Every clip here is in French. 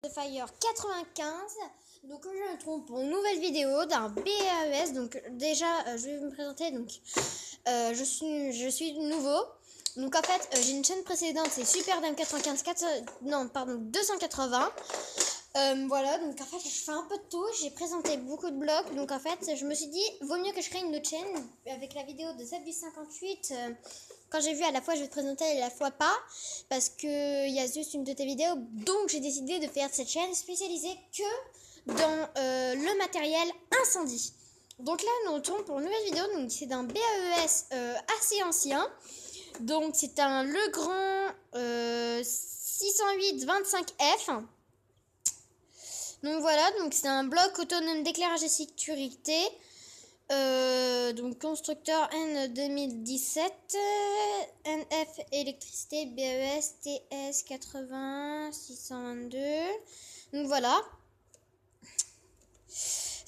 Fire 95. Donc je me retrouve pour une nouvelle vidéo d'un BAES. Donc déjà je vais me présenter. Donc je suis nouveau. Donc en fait j'ai une chaîne précédente, c'est Superdame 95 non pardon 280. Voilà, donc en fait je fais un peu de tout, j'ai présenté beaucoup de blocs, donc en fait je me suis dit vaut mieux que je crée une autre chaîne avec la vidéo de 7-58. Quand j'ai vu à la fois je vais te présenter et à la fois pas, parce que il y a juste une de tes vidéos, donc j'ai décidé de faire cette chaîne spécialisée que dans le matériel incendie. Donc là nous retournons pour une nouvelle vidéo, donc c'est d'un BAES assez ancien, donc c'est un Legrand 608-25F. Donc voilà, donc c'est un bloc autonome d'éclairage et sécurité. Donc constructeur N 2017, NF électricité BES TS 80 622. Donc voilà.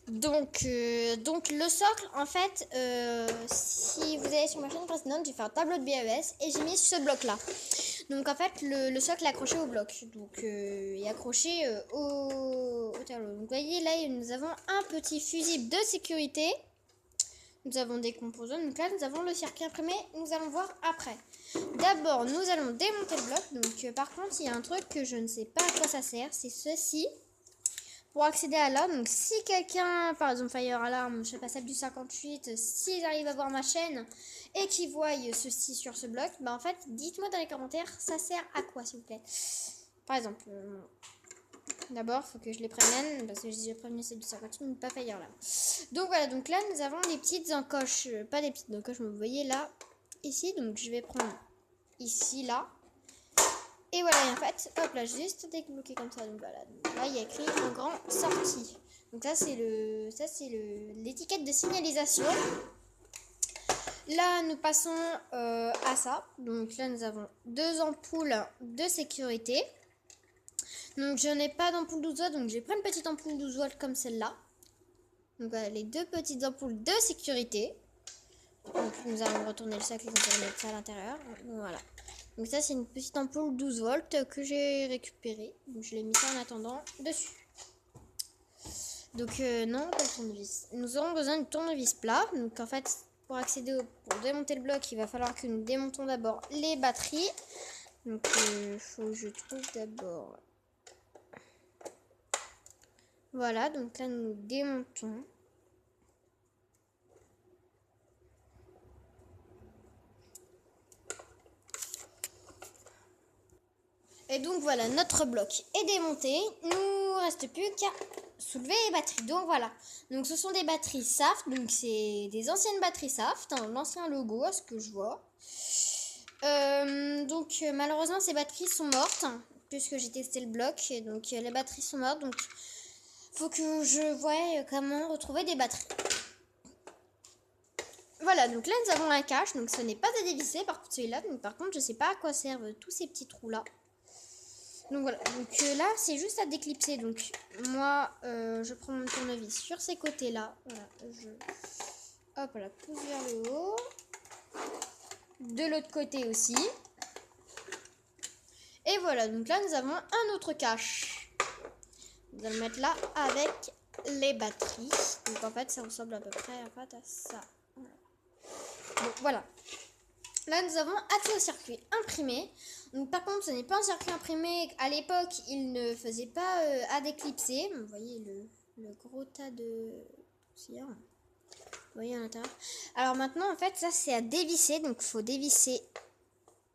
Donc le socle, en fait, si vous allez sur ma chaîne précédente, j'ai fait un tableau de BES et j'ai mis ce bloc là. Donc en fait le socle est accroché au bloc, donc est accroché au tableau. Donc vous voyez là nous avons un petit fusible de sécurité. Nous avons des composants, donc là nous avons le circuit imprimé, nous allons voir après. D'abord nous allons démonter le bloc, donc par contre il y a un truc que je ne sais pas à quoi ça sert, c'est ceci. Pour accéder à là, donc si quelqu'un, par exemple Fire Alarm, je sais pas, celle du 58, s'ils arrivent à voir ma chaîne et qu'ils voient ceci sur ce bloc, bah en fait dites-moi dans les commentaires ça sert à quoi s'il vous plaît. Par exemple, d'abord il faut que je les prévienne, parce que j'ai prévenu celle du 58 mais pas Fire Alarm. Donc voilà, donc là nous avons des petites encoches, pas des petites encoches, mais vous voyez là, ici, donc je vais prendre ici, là. Et voilà, et en fait, hop là, juste débloqué comme ça. Donc voilà, donc là il y a écrit en grand sortie. Donc ça c'est l'étiquette de signalisation. Là nous passons à ça. Donc là nous avons deux ampoules de sécurité. Donc je n'ai pas d'ampoule 12 volts, donc j'ai pris une petite ampoule 12 volts comme celle-là. Donc voilà, les deux petites ampoules de sécurité. Donc nous allons retourner le sac et nous allons mettre ça à l'intérieur. Voilà. Donc ça c'est une petite ampoule 12 volts que j'ai récupérée. Donc je l'ai mis ça en attendant dessus. Donc non, pas de tournevis. Nous aurons besoin de tournevis plat. Donc en fait pour pour démonter le bloc, il va falloir que nous démontons d'abord les batteries. Donc il faut que je trouve d'abord. Voilà, donc là nous démontons. Et donc voilà, notre bloc est démonté. Il nous reste plus qu'à soulever les batteries. Donc voilà, donc ce sont des batteries Saft, donc c'est des anciennes batteries Saft, hein, l'ancien logo à ce que je vois. Donc malheureusement ces batteries sont mortes, hein, puisque j'ai testé le bloc, et donc les batteries sont mortes, donc faut que je voie comment retrouver des batteries. Voilà, donc là nous avons un cache, donc ce n'est pas à dévisser, par contre celui-là, donc par contre je sais pas à quoi servent tous ces petits trous là. Donc voilà, donc là c'est juste à déclipser. Donc moi je prends mon tournevis sur ces côtés là. Voilà, hop là, pousse vers le haut. De l'autre côté aussi. Et voilà, donc là nous avons un autre cache. Nous allons le mettre là avec les batteries. Donc en fait ça ressemble à peu près en fait à ça. Voilà. Donc voilà. Là, nous avons accès au circuit imprimé. Donc, par contre, ce n'est pas un circuit imprimé. À l'époque, il ne faisait pas à déclipser. Vous voyez le gros tas de poussière. Vous voyez à l'intérieur. Alors maintenant, en fait, ça, c'est à dévisser. Donc, il faut dévisser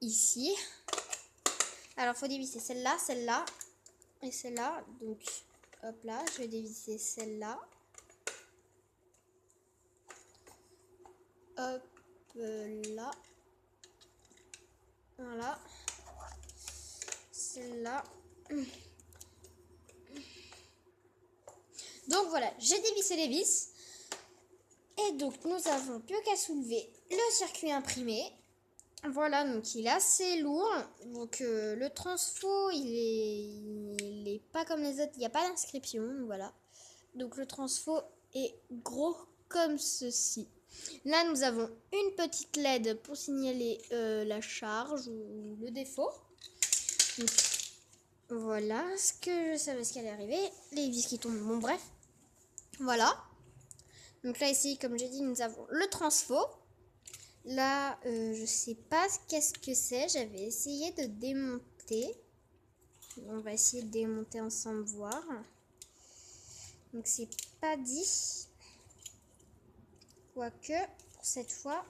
ici. Alors, il faut dévisser celle-là et celle-là. Donc, hop là, je vais dévisser celle-là. Hop là. Voilà. Celle-là. Donc voilà, j'ai dévissé les vis. Et donc nous avons plus qu'à soulever le circuit imprimé. Voilà, donc il est assez lourd. Donc le transfo, il est pas comme les autres, il n'y a pas d'inscription. Voilà. Donc le transfo est gros comme ceci. Là, nous avons une petite LED pour signaler la charge ou le défaut. Donc, Voilà, ce que je savais ce qui allait arriver. Les vis qui tombent, bon bref. Voilà. Donc là ici, comme j'ai dit, nous avons le transfo. Là, je sais pas qu'est-ce que c'est. J'avais essayé de démonter. On va essayer de démonter ensemble, voir. Donc c'est pas dit. Quoique, pour cette fois,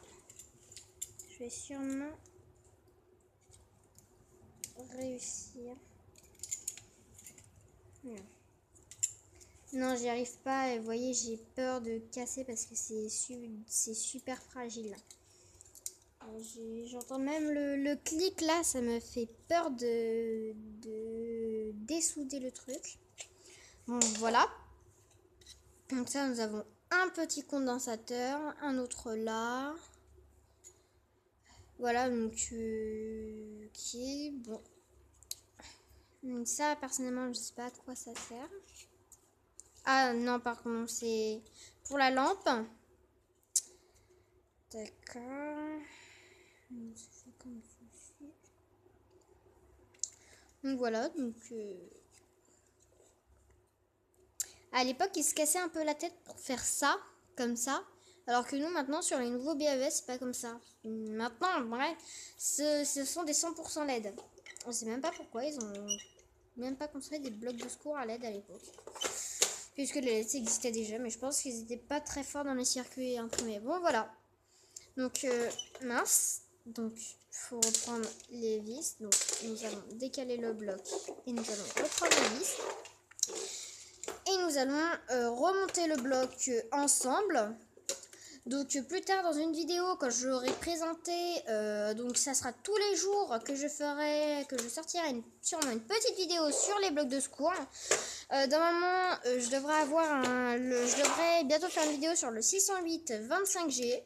je vais sûrement réussir. Non, j'y arrive pas. Vous voyez, j'ai peur de casser parce que c'est super fragile. J'entends même le clic là, ça me fait peur de dessouder le truc. Bon, voilà. Donc ça, nous avons un petit condensateur, un autre là. Voilà, donc qui est bon. Donc ça, personnellement, je sais pas à quoi ça sert. Ah non, par contre, c'est pour la lampe. D'accord. Donc voilà, donc à l'époque, ils se cassaient un peu la tête pour faire ça, comme ça. Alors que nous, maintenant, sur les nouveaux BAVS, c'est pas comme ça. Maintenant, bref, ce sont des 100% LED. On sait même pas pourquoi ils ont même pas construit des blocs de secours à LED à l'époque. Puisque les LED existaient déjà, mais je pense qu'ils étaient pas très forts dans les circuits imprimés. Bon, voilà. Donc, mince. Donc, il faut reprendre les vis. Donc, nous allons décaler le bloc et nous allons reprendre les vis. Et nous allons remonter le bloc ensemble. Donc plus tard dans une vidéo quand je l'aurai présenté, donc ça sera tous les jours que je sortirai sûrement une petite vidéo sur les blocs de secours. Normalement je devrais bientôt faire une vidéo sur le 608 25G.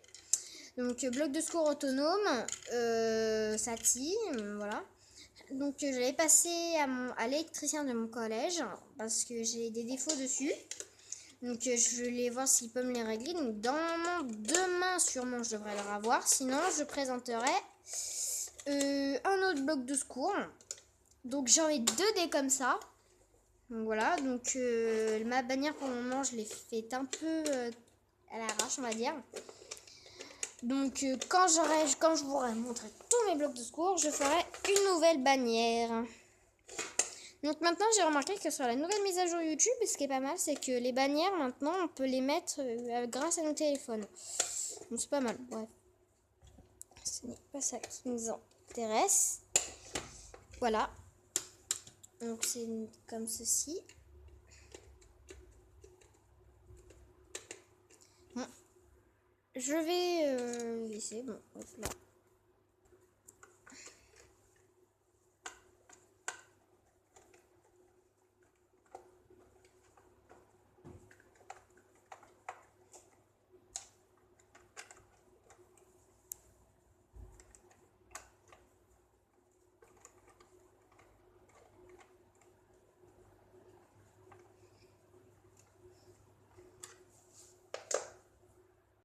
Donc bloc de secours autonome, SATI, voilà. Donc je l'ai passé à l'électricien de mon collège parce que j'ai des défauts dessus. Donc je vais voir s'il peut me les régler. Donc normalement demain sûrement je devrais le revoir. Sinon je présenterai un autre bloc de secours. Donc j'en ai 2 comme ça. Donc voilà. Donc ma bannière pour le moment je l'ai fait un peu à l'arrache on va dire. Donc quand je vous aurai montré tous mes blocs de secours, je ferai une nouvelle bannière. Donc maintenant j'ai remarqué que sur la nouvelle mise à jour YouTube, ce qui est pas mal, c'est que les bannières maintenant on peut les mettre grâce à nos téléphones. Donc c'est pas mal, bref. Ce n'est pas ça qui nous intéresse. Voilà. Donc c'est comme ceci. Bon. Je vais laisser, bon, hop là.